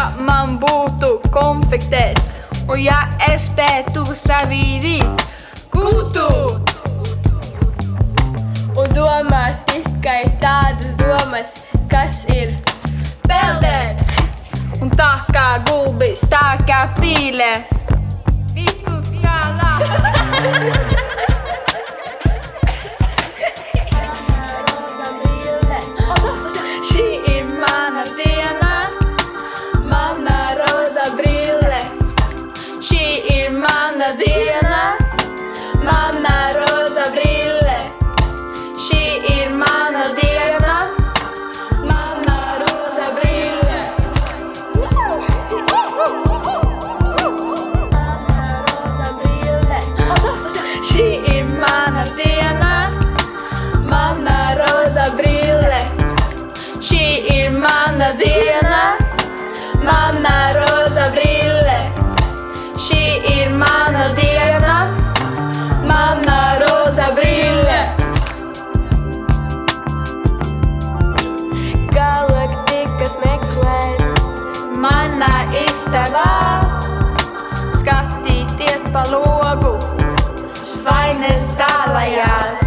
ja man būtu konfektēs, un ja es spētu savīdīt gūtu un domāt tikai tādas domas, kas ir peldēts. Un tā kā gulbis, tā kā pīle, visu skālā. Šī ir mana diena, mana roza brille. Šī ir mana diena, mana roza brille. Šī ir mana diena, mana roza brille. Šī ir mana diena, mana roza brille. Šī ir mana diena, mana roza brille. Šī ir mana diena, mana roza brille. Galaktikas meklēt manā istabā, skatīties pa logu, svainas tālajās.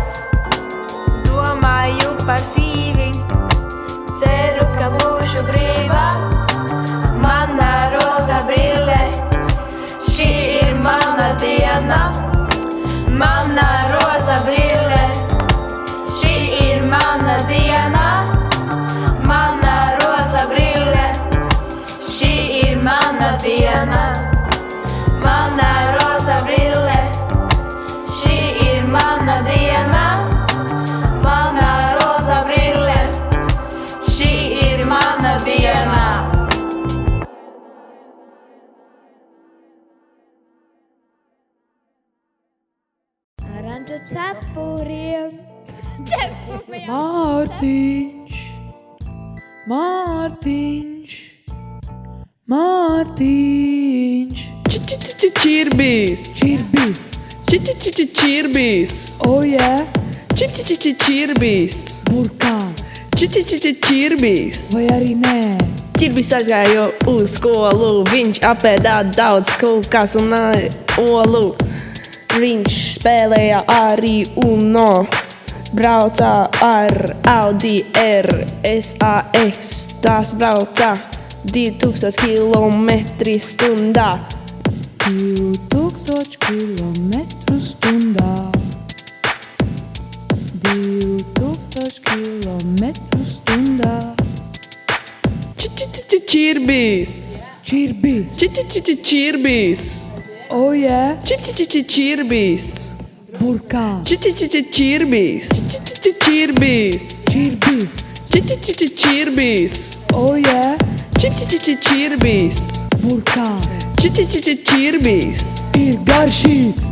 Domāju par sīvi, ceru, ka būšu brīva, mana roza brille. Šī ir mana diena, mana roza brille. Šī ir mana diena, mana roza brille. Šī ir mana diena, mana roza brille. Šī ir mana diena, mana roza brille. Šī ir mana diena. Aranža cepuriem. Mārtiņš, Mārtiņš, Mārtiņš. Čirbīs, Čirbis. čirbīs, Oh yeah. čirbīs, Burkān. čirbīs. Vai arī nē? Čirbīs aizgāja uz skolu, viņš apēdā daudz kūkas un olu. Viņš spēlēja arī Uno, brauca ar Audi RSAX, tās brauca 2000 km/h. 2000 km/h. 2000 km/h. Čirbīs, Čirbis. čirbīs, Oh yeah. čirbīs, Burkān. čirbīs, čirbīs, Čirbis. čirbīs, Oh yeah. čirbīs, Burkān. čirbīs. Ir garšīgs.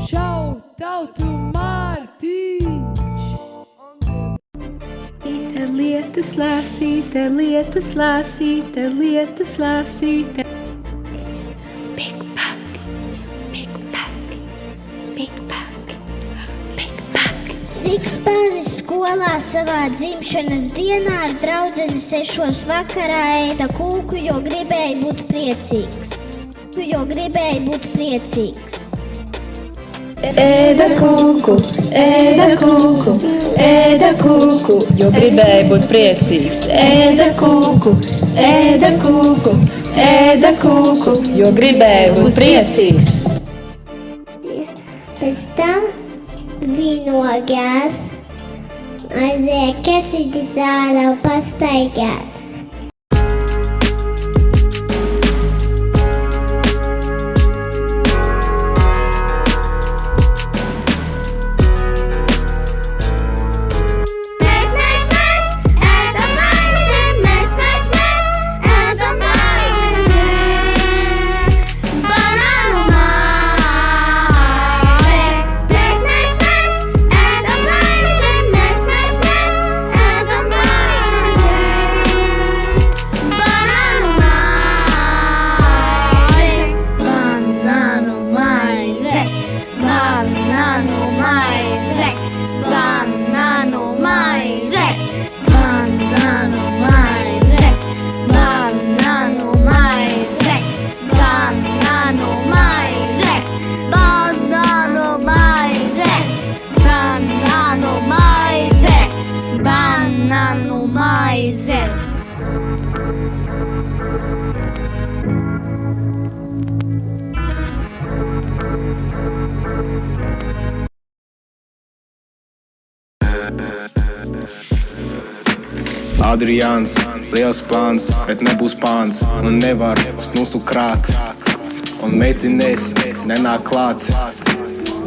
Šau tautu Mārtiņš. Lietas lasīte, lietas lasīte, lietas lasīte. Big Bang, Big Bang, Big Bang, Big Bang. Sikspārnis skolā savā dzimšanas dienā ar draudzeni 6 vakarā ēda kūku, jo gribēja būt priecīgs. Ēda kūku, jo gribēja būt priecīgs. Ēda kūku, jo gribēja būt priecīgs. Pēc tam vinogās aizēja kecītis ārā pastaigāt. Adrians, liels plāns, bet nebūs pāns. Un nevar snusu krāt, un meitines nenāk klāt.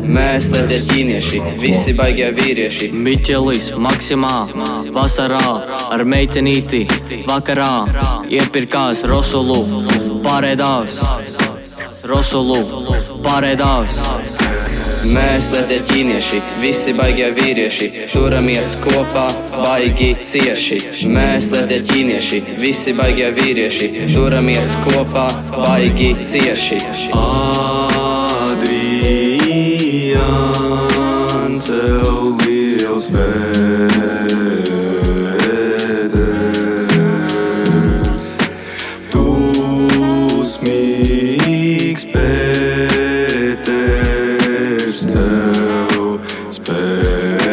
Mēs lietie ķīnieši, visi baigie vīrieši. Miķelis, Maksimā, vasarā, ar meitenīti, vakarā, iepirkās Rosulu, pārēdās, Rosulu, pārēdās. Mēs lietie ķīnieši, visi baigie vīrieši, turamies kopā, baigi cieši. Mēs lietie ķīnieši, visi baigie vīrieši, turamies kopā, baigi cieši. Adrian, tev liels vēders, dusmīgs Pēters, tev spērs.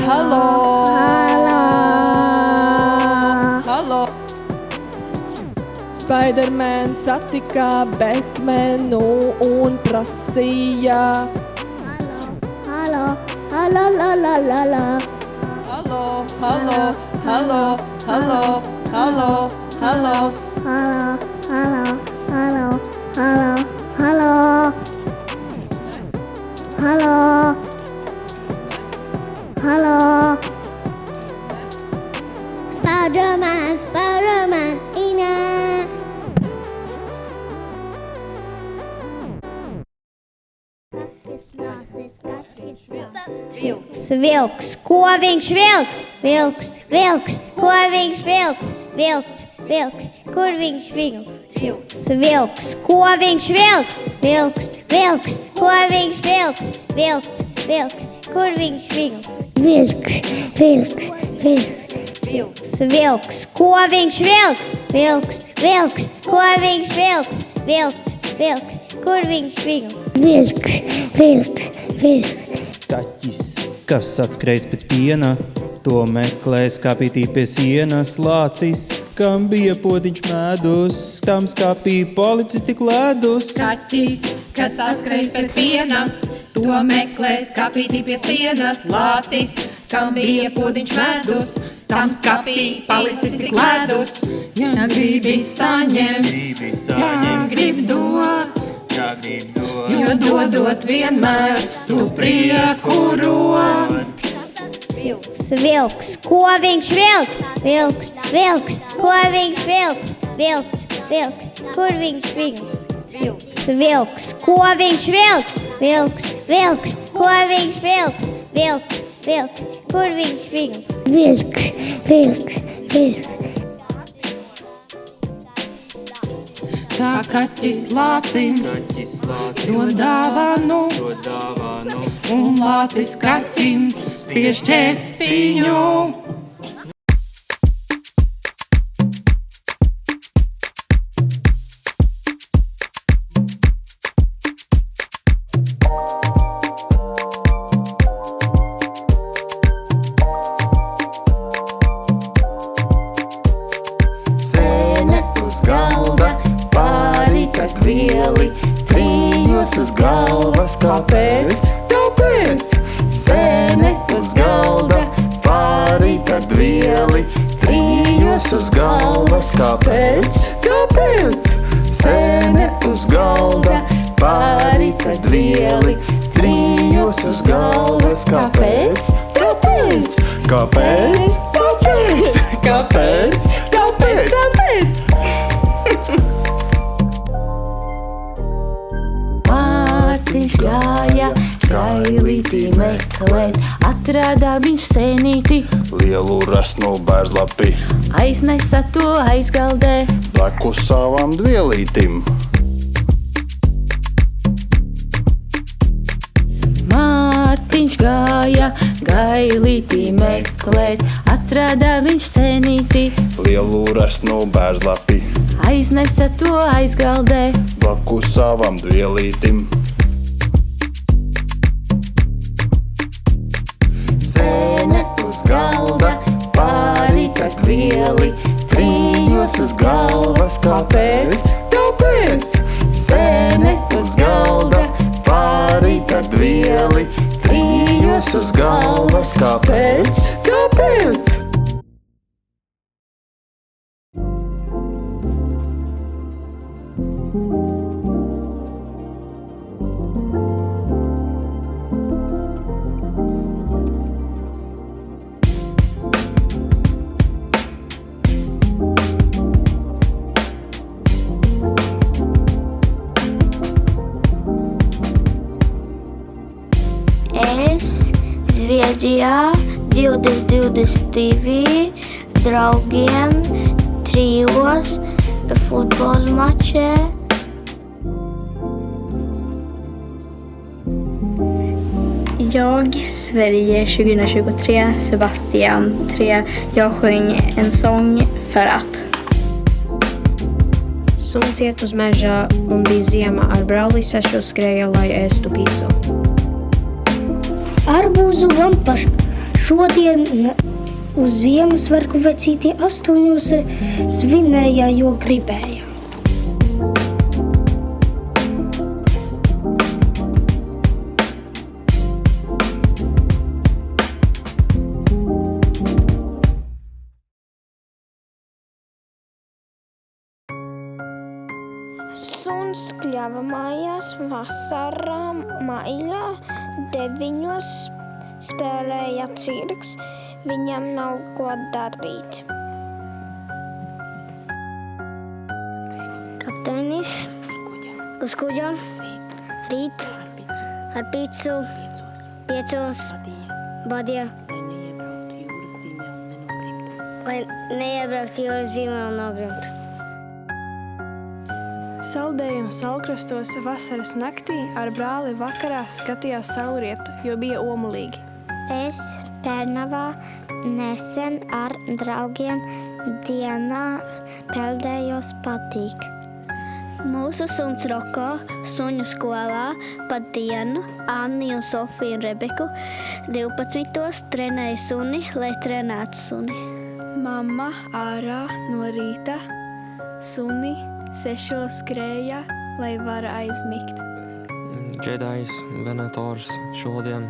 Halo! Halo! Spiderman satika Batmanu un prasīja. Halo, halo, la, la, la, la. Halo, halo, halo, halo, halo, halo. Halo, halo, halo, halo, halo. Halo. Halo. Spider-Man, Spider-Man, Ina. Vilks, ko viņš vilks? Vilks, vilks, ko viņš vilks? Vilks, vilks, kur viņš vilks? Vilks, ko viņš vilks? Vilks, vilks, ko viņš vilks? Vilks, vilks, kur viņš vilks? Vilks, vilks, vilks. Vilks, ko viņš vilks? Vilks, vilks, ko viņš vilks? Vilks, vilks, kur viņš vilks? Vilks, vilks, vilks. Kaķis, kas atskrējas pēc piena, to meklē skāpītī pie sienas. Lācis, kam bija podiņš medus, tam skāpīja policis tik ledus. Kaķis, kas atskrējas pēc piena, to meklē skāpītī pie sienas. Lācis, kam bija podiņš medus, tam skāpīja palicis tik ledus. Ja gribi saņem, ja grib dot, jo dodot vienmēr tu prieku rod. Vilks, ko viņš vilks? Vilks, vilks, ko viņš vilks? Vilks, vilks, kur viņš vilks? Vilks, ko viņš vilks? Vilks, vilks, ko viņš vilks? Vilks, vilks, kur viņš vilks? Vilks, vilks, vilks. Tā kaķis lācim dod dāvanu, un lācis kaķim spiež ķepiņu. Sēne uz galda, pāri tad vieli, trīņos uz galvas. Kāpēc? Tāpēc! Sēne uz galda, pāri tad vieli, trīņos uz galvas. Kāpēc? Tāpēc! Sēne uz galda, pāri tad vieli, trīņos uz galvas. Kāpēc? Tāpēc! Kāpēc? Tāpēc! Kāpēc? Tāpēc! Tāpēc! Mārtiņš gāja gailītī meklēt, atrada viņš sēnīti, lielu rasnu bērzlapi, aiznesa to aizgaldē, blakus savām dvielītim. Mārtiņš gāja gailītī meklēt, atrada viņš sēnīti, lielu rasnu bērzlapi, aiznesa to aizgaldē, blakus savām dvielītim. Sēne uz vieli, trījos uz galvas, kāpēc? Kāpēc? Sēne uz galda, Pārīt ar dvieli, trījos uz galvas, kāpēc? Kāpēc? Es Zviedrijā 2022 draugiem trijos futbola mačē. Jag, Sverige 2023, Sebastian 3. Jag sjöng en sång för att. Suns iet uz mežā un bija ziema ar brāli sešu skrēja, lai ēstu pīcu. Arbūzu lampa šodien uz Ziemassvētku vecīti 8 svinēja, jo gribēja. Suns kļava mājās vasarā maijā 9 spēlēja cirks, viņam nav ko darīt. Kapteinis uz kuģa rīt ar pīcu 5 badīja, lai neiebrauktu jūras zīmē un nogrimtu. Saldējums Salkrastos vasaras naktī ar brāli vakarā skatījās saulrietu, jo bija omulīgi. Es Pērnavā nesen ar draugiem dienā peldējos patīk. Mūsu suns Roko suņu skolā pa dienu Anni un Sofiju un Rebeku 12 trenēja suni, lai trenētu suni. Mamma ārā no rīta suni 6 skrēja, lai var aizmigt. Džedājs Venators šodien.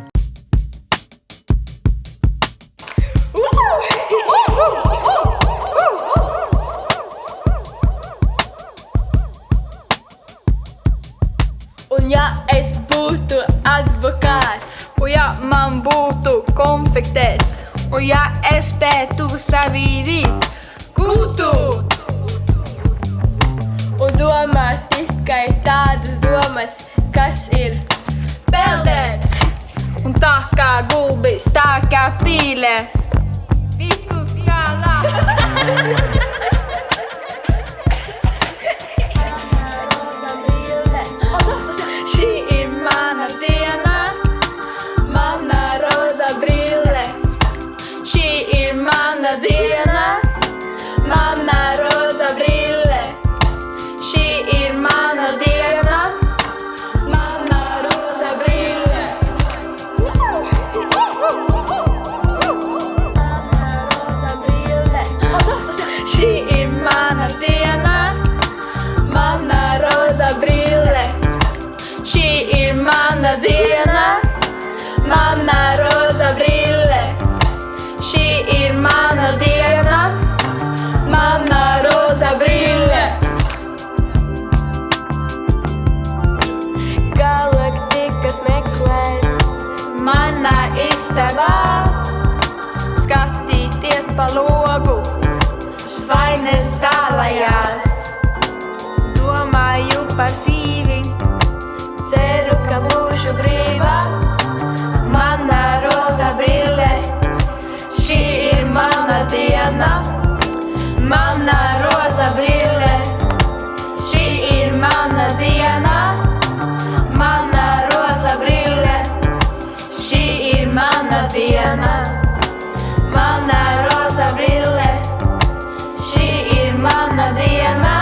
Un ja es būtu advokāts, un ja man būtu konfektēs, un ja es spētu savīdīt, kūtu! Un domā tikai tādas domas, kas ir peldēts. Un tā kā gulbis, tā kā pīle, visu skālā. Šī ir mana diena, mana roza brille. Šī ir mana diena, mana roza brille. Šī ir mana diena, mana roza brille. Mana roza brille. Šī ir mana diena, mana roza brille. Šī ir mana diena, mana roza brille. Šī ir mana diena, mana roza brille. Galaktikas meklēt manā istabā, skatīties pa logu, svainas tālajās. Domāju par sīvi, ceru, ka būšu brīva, mana roza brille. Šī ir mana diena, mana roza brille. Šī ir mana diena, mana roza brille. Šī ir mana diena, mana roza brille. Šī ir mana diena,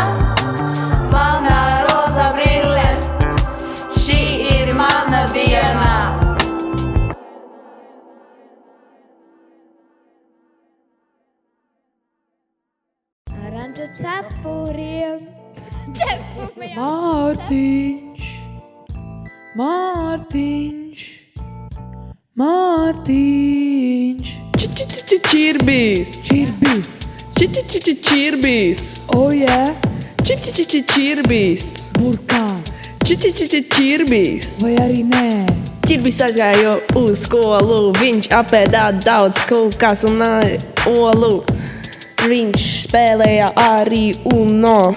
mana roza brille. Šī ir mana diena. oranžu cepuriem. Mārtiņš, Mārtiņš, Mārtiņš. Čirbīs, čirbīs, čirbīs. Oh yeah. Čirbīs, burkān. Čirbīs. Vai arī nē? Čirbis aizgāja uz skolu, viņš apēdā daudz kūkas un olu. Viņš spēlēja arī UNO,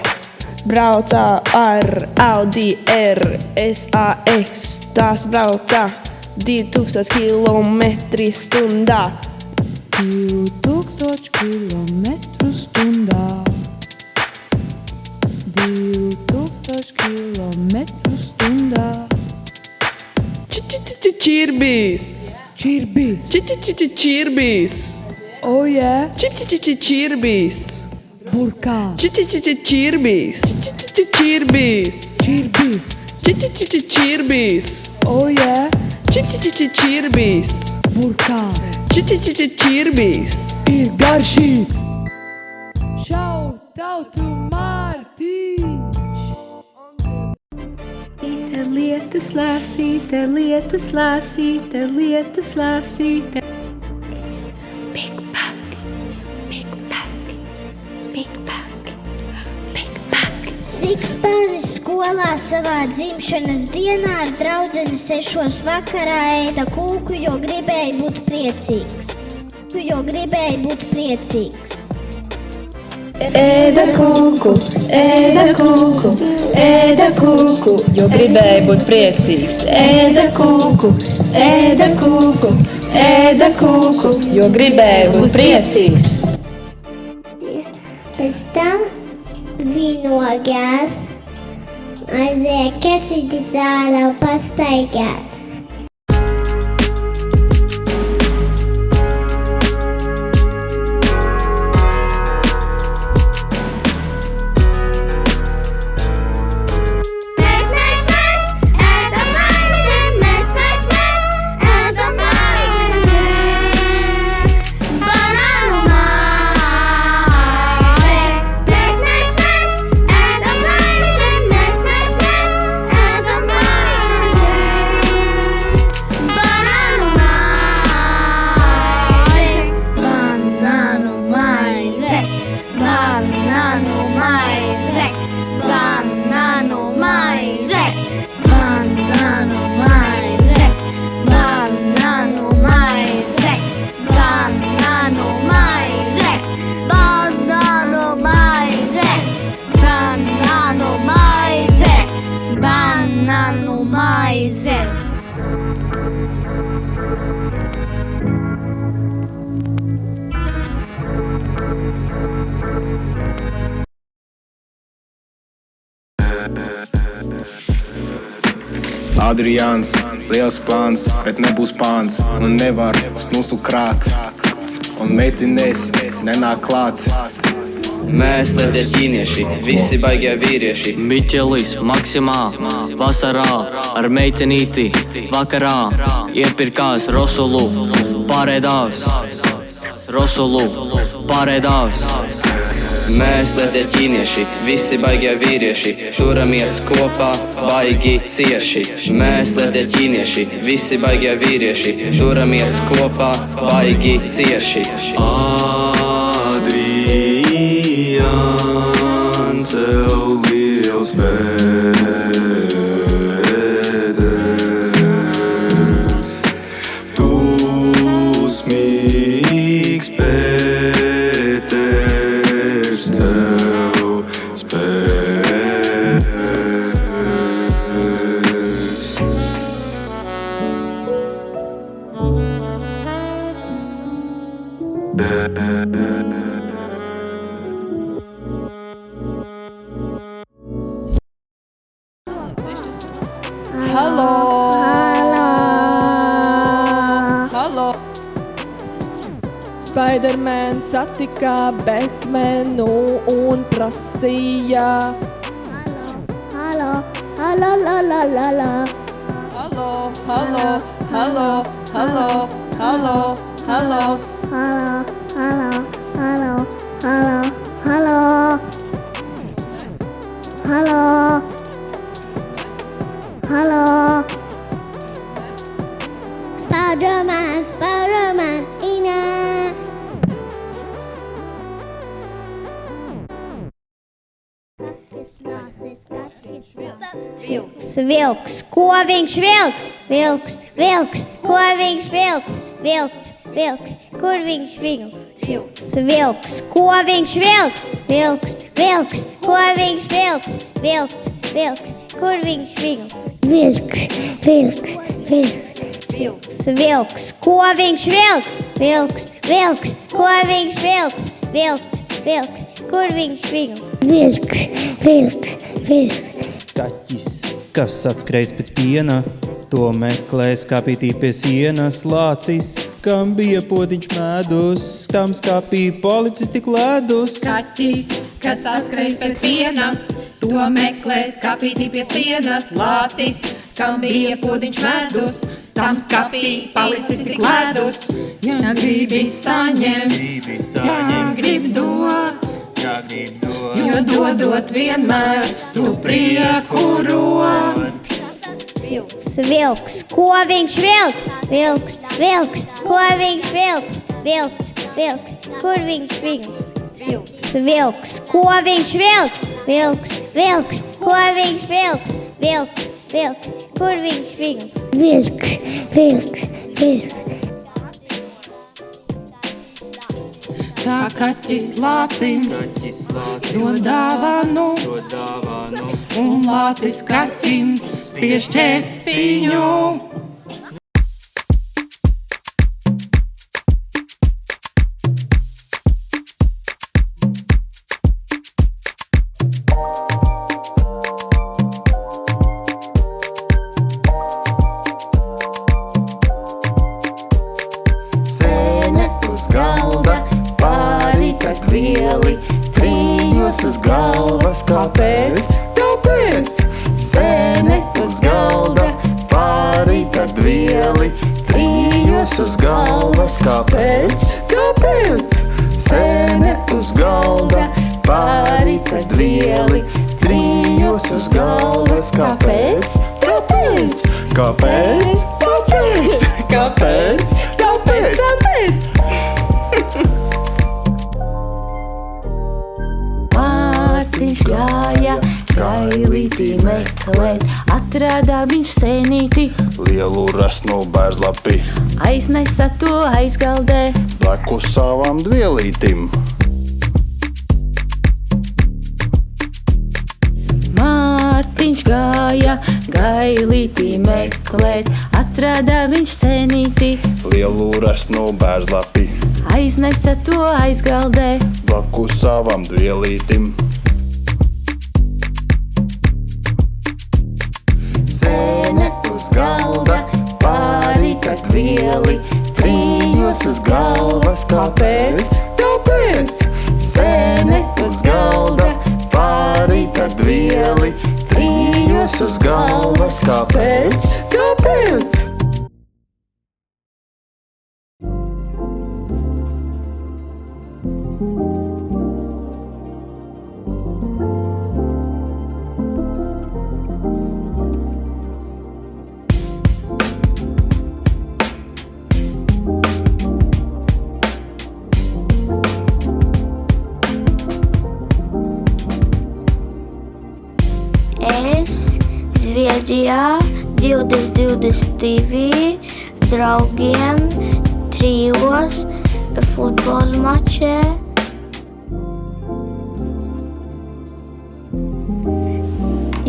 brauca ar Audi RSAX, tās brauca 2000 km/h. 2000 km/h. 2000 km/h. Čirbīs, čirbīs, čirbīs. Oh yeah. Čirbīs, burkān. Čirbīs, čirbīs, čirbīs, čirbīs. Oh yeah. Čirbīs, burkān. Čirbīs. Ir garšīgs. Šau tautu Mārtiņš. Lietas lāsīte, lietas lāsīte, lietas lāsīte. Big Bug, Big Bug, Big Bug, Big Bug. Sikspārnis skolā savā dzimšanas dienā ar draudzeni 6 vakarā ēda kūku, jo gribēja būt priecīgs. Ēda kūku, ēda kūku, ēda kūku, jo gribēja būt priecīgs. Ēda kūku, ēda kūku, ēda kūku, jo gribēja būt priecīgs. Pēc tam vinogās aizēja kecīti zālē un pastaigāt. Adrians, liels plāns, bet nebūs pāns. Un nevar snusu krāt, un meitines nenāk klāt. Mēs lietie ķīnieši, visi baigie vīrieši. Miķelis, Maksimā, vasarā ar meitenīti. Vakarā iepirkās Rosulu, pārēdās. Rosulu, pārēdās. Mēs lietie ķīnieši, visi baigie vīrieši. Turamies kopā, baigi cieši. Mēs lietie ķīnieši, visi baigie vīrieši. Turamies kopā, baigi cieši. Adrian, tev liels vēders. Tu smīgs Pēters, tev spēs. Halo! Halo! Spiderman satika Batmanu un prasīja. Halo, halo, halo, halo. Halo, halo, halo, halo, halo, halo. Halo, halo, halo, halo, halo. Vilks, ko viņš vilks? Vilks, vilks, ko viņš vilks? Vilks, vilks, kur viņš vilks? Vilks, ko viņš vilks? Vilks, vilks, ko viņš vilks? Vilks, vilks, kur viņš vilks? Vilks, vilks, vilks, vilks, ko viņš vilks? Vilks, vilks, ko viņš vilks? Vilks, vilks, kur viņš vilks? Vilks, vilks, vilks. Kaķis, kas atskrējas pēc piena, to meklē skapītī pie sienas. Lācis, kam bija potiņš medus, kam skapīja policisti kledus. Kaķis, kas atskrējas pēc piena, to meklē skapītī pie sienas. Lācis, kam bija potiņš medus, tam skapīja policisti kledus. Ja gribi saņem, ja grib dot, jo dodot vienmēr tu prieku rod. Vilks, ko viņš vilks? Vilks, vilks, ko viņš vilks? Vilks, vilks, kur viņš vilks? Vilks, ko viņš vilks? Vilks, vilks, ko viņš vilks? Vilks, vilks, kur viņš vilks? Vilks, vilks, vilks. Tā kaķis lācim dod dāvanu, un lācis kaķim spiež ķepiņu. Sēne uz galda, pārīt ar vieli, trīņos uz galvas. Kāpēc? Tāpēc! Sēne uz galda, pārīt ar vieli, trīņos uz galvas. Kāpēc? Tāpēc! Sēne uz galda, pārīt ar vieli, trīņos uz galvas. Kāpēc? Tāpēc! Kāpēc? Tāpēc! Kāpēc? Tāpēc! Tāpēc! Mārtiņš gāja gailītī meklēt, atrādā viņš sēnīti, lielu resnu bērzlapi, aiznesa to aizgaldē, blakus savām dvielītim. Mārtiņš gāja gailītī meklēt, atrādā viņš sēnīti, Lielu resnu bērzlapi, aiznesa to aizgaldē, blakus savām dvielītim. Sēne uz galda, pārīt ar vieli, trīņos uz galvas. Kāpēc? Tāpēc! Sēne uz galda, pārīt ar vieli, trīņos uz galvas. Kāpēc? Tāpēc! Es Zviedrijā 2022 draugiem trijos futbola mačē.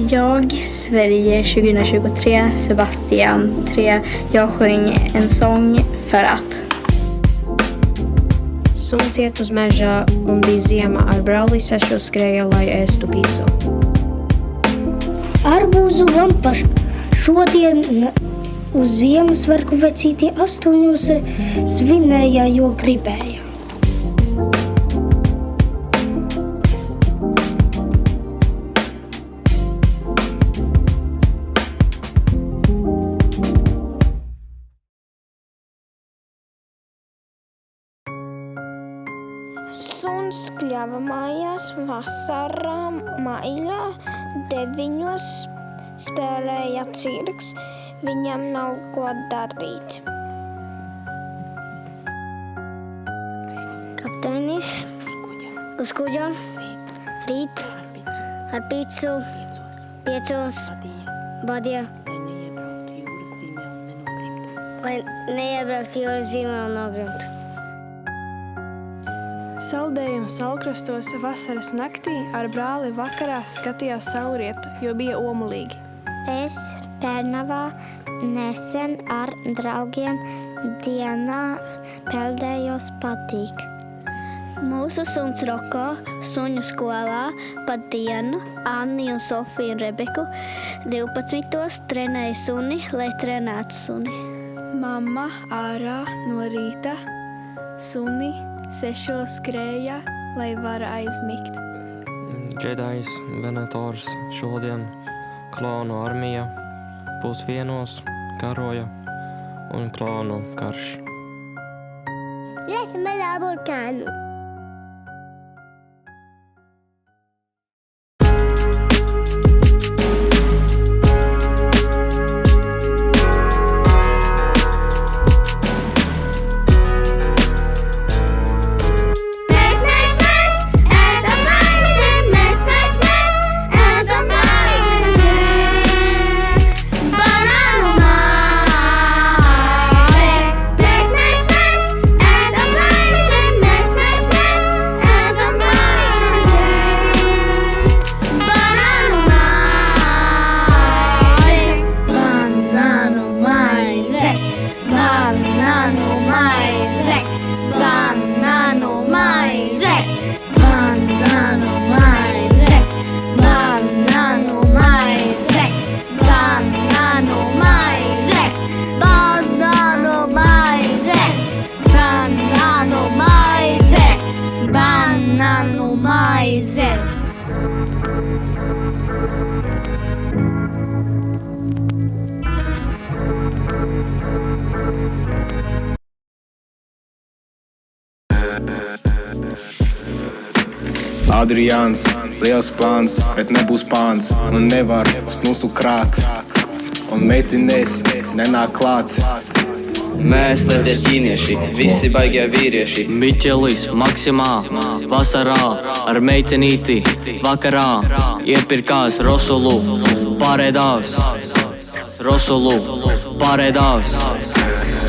Jag, Sverige 2023, Sebastian 3. Jag sjöng en sång för att. Suns iet uz mežā un bija ziema ar brālīsešu skrēja, lai ēstu picu. Arbūzu lampaš šodien uz Ziemassvētku vecītie 8 svinēja, jo gribēja. Suns kļava mājās vasarā maijā 9 spēlēja cirks, viņam nav ko darīt. Kapteinis uz kuģa, rīt ar pīcu, 5 badīja, lai neiebraukt jūras zīmē un nogrimtu. Saldējumu salkrastos vasaras naktī ar brāli vakarā skatījās saulrietu, jo bija omulīgi. Es Pērnavā nesen ar draugiem dienā peldējos patīk. Mūsu suns Roko suņu skolā pa dienu Anni un Sofiju un Rebeku 12. trenēja suni, lai trenētu suni. Mamma ārā no rīta suni 6 skrēja, lai var aizmigt. Džedajs Venetors šodien klānu armija 12:00 karoja un klānu karš. Lies mazā burkānu. Adrians, liels plāns, bet nebūs pāns. Un nevar snusu krāt, un meitines nenāk klāt. Mēs lietie ķīnieši, visi baigie vīrieši. Miķelis Maksimā, vasarā ar meitenīti, vakarā iepirkās Rosulu, pārēdās. Rosulu, pārēdās.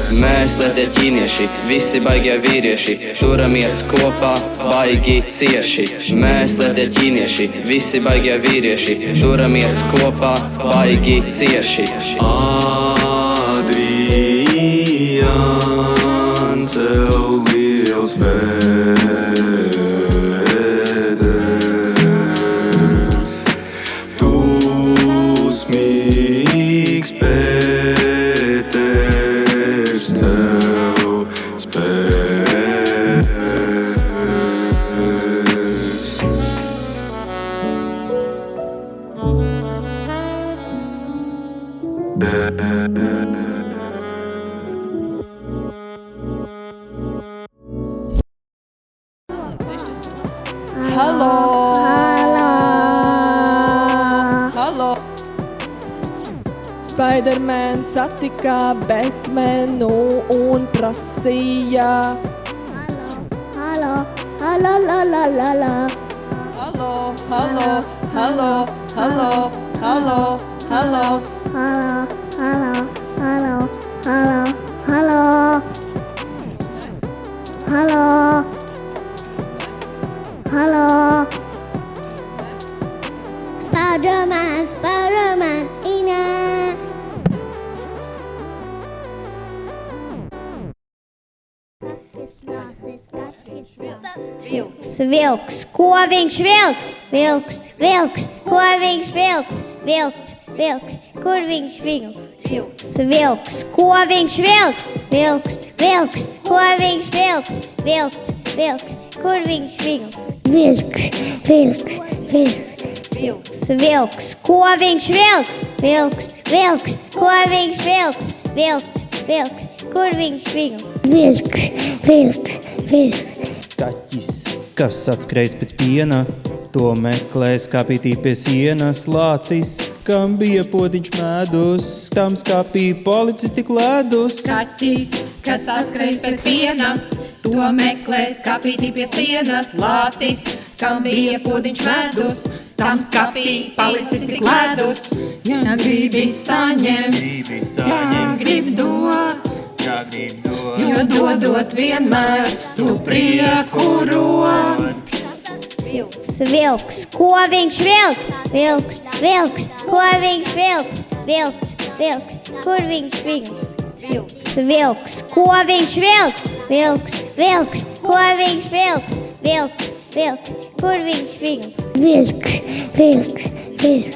Mēs lietie ķīnieši, visi baigie vīrieši. Turamies kopā, baigi cieši. Mēs lietie ķīnieši, visi baigie vīrieši. Turamies kopā, baigi cieši. Adrian, tev liels vēders. Tu smīgs Pēters, tev spēs. Halo! Halo! Spiderman satika Batmanu un prasīja. Halo, halo, halo, halo. Halo, halo, halo, halo, halo, halo. Halo, halo, halo, halo, halo. Halo. Halo. Spider-Man, Ina. Vilks, ko viņš vilks? Vilks, ko viņš vilks? Vilks, kur viņš vilks? Vilks, ko viņš vilks? Vilks, ko viņš vilks? Vilks, kur viņš vilks? Vilks, ko viņš vilks? Vilks, ko viņš vilks? Vilks, kur viņš vilks? Vilks. Kaķis, kas atskrējas pēc piena, to meklē skāpītī pie sienas. Lācis, kam bija potiņš medus, tam skāpīja policisti kledus. Kaķis, kas atskrējas pēc piena, to meklē skāpītī pie sienas. Lācis, kam bija potiņš medus, tam skapī palicis tik ledus. Ja gribi saņem, ja grib dot, jo dodot vienmēr tu prieku rod. Vilks, ko viņš vilks? Vilks, vilks, ko viņš vilks? Vilks, vilks, kur viņš vilks? Vilks, ko viņš vilks? Vilks, vilks, ko viņš vilks? Vilks, vilks, kur viņš vilks? Vilks, vilks, vilks.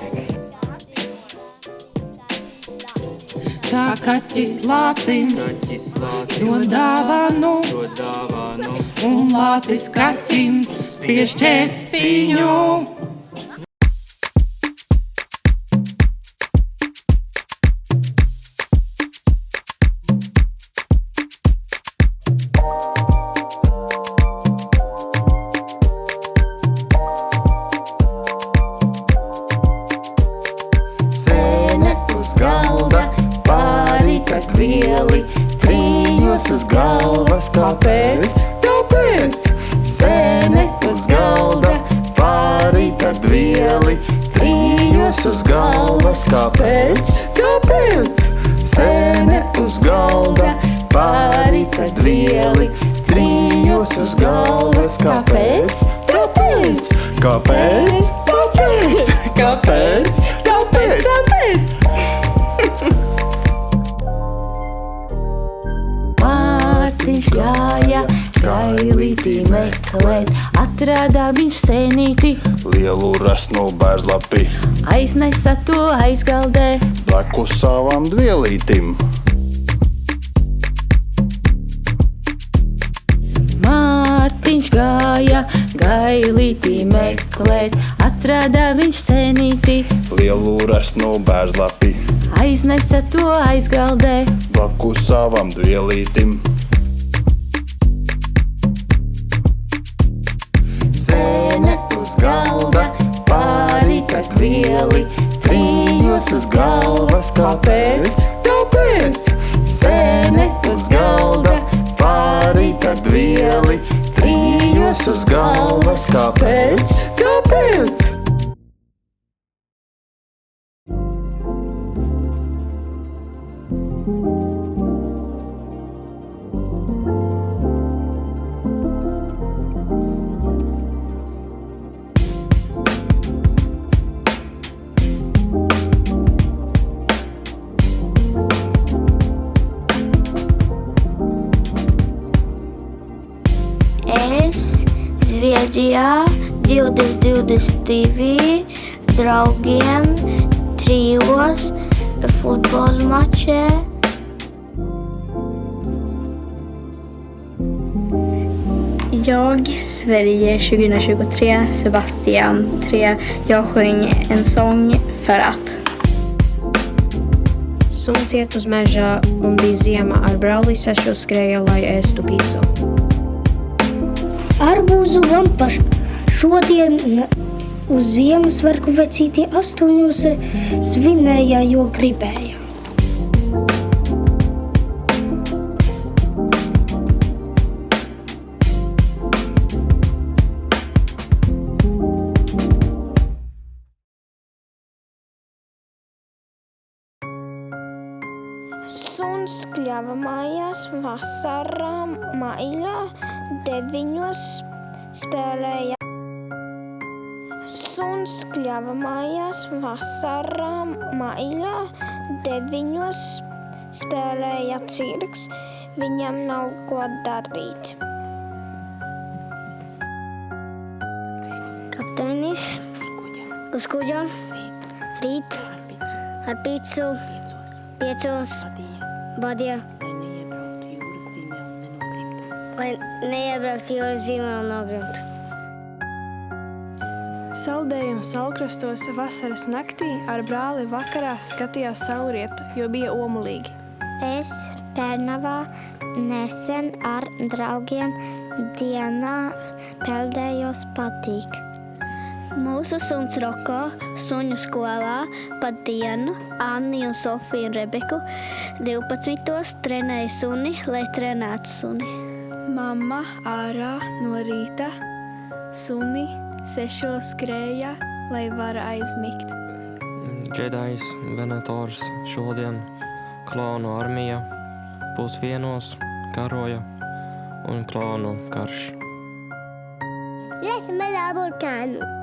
Tā kaķis lācim dod dāvanu, un lācis kaķim spiež ķepiņu. Sēne uz galda, pāri tad vieli, trījos uz galvas, kāpēc? Tāpēc! Sēne uz galda, pāri tad vieli, trījos uz galvas, kāpēc? Tāpēc! Sēne uz galda, pāri tad vieli, trījos uz galvas, kāpēc? Tāpēc! Kāpēc? Tāpēc! Kāpēc? Tāpēc! Tāpēc! Mārtiņš gāja gailīti meklēt, atrada viņš sēnīti, Lielu resnu bērzlapi, aiznesa to aizgaldē. blakus savām dvielītim. Mārtiņš gāja gailīti meklēt, atrada viņš sēnīti, Lielu resnu bērzlapi, aiznesa to aizgaldē. blakus savām dvielītim. Sēne uz galda, pāri tad vieli, trījos uz galvas, kāpēc? Tāpēc! Sēne uz galda, pāri tad vieli, trījos uz galvas, kāpēc? Tāpēc! Es Zviedrijā 2022 draugiem trijos futbola mačē. Jag, Sverige 2023, Sebastian 3. Jag sjöng en sång för att. Suns iet uz mežā un bija ziema, ar brāli sešos skrēja, lai ēstu picu. Arbūzu lampaš. Šodien uz Ziemassvētku vecītie 8 svinēja, jo gribēja. Suns kļava mājās vasarā maijā 9 spēlēja. Suns kļava mājās vasarā maijā 9 spēlēja cirks, viņam nav ko darīt. Kapteinis uz kuģa rīt ar picu 5 badīja, lai neiebraukt jūras zīmē un nogrimtu. Saldējums Salkrastos vasaras naktī ar brāli vakarā skatījās saulrietu, jo bija omulīgi. Es Pērnavā nesen ar draugiem dienā peldējos patīk. Mūsu suns Roko suņu skolā pa dienu Anni un Sofiju un Rebeku 12 trenēja suni, lai trenētu suni. Mamma ārā no rīta, suni 6 skrēja lai var aizmigt. Džedajs Venators šodien klānu armija pusvienos karoja un klānu karš. Lies manā burkānu.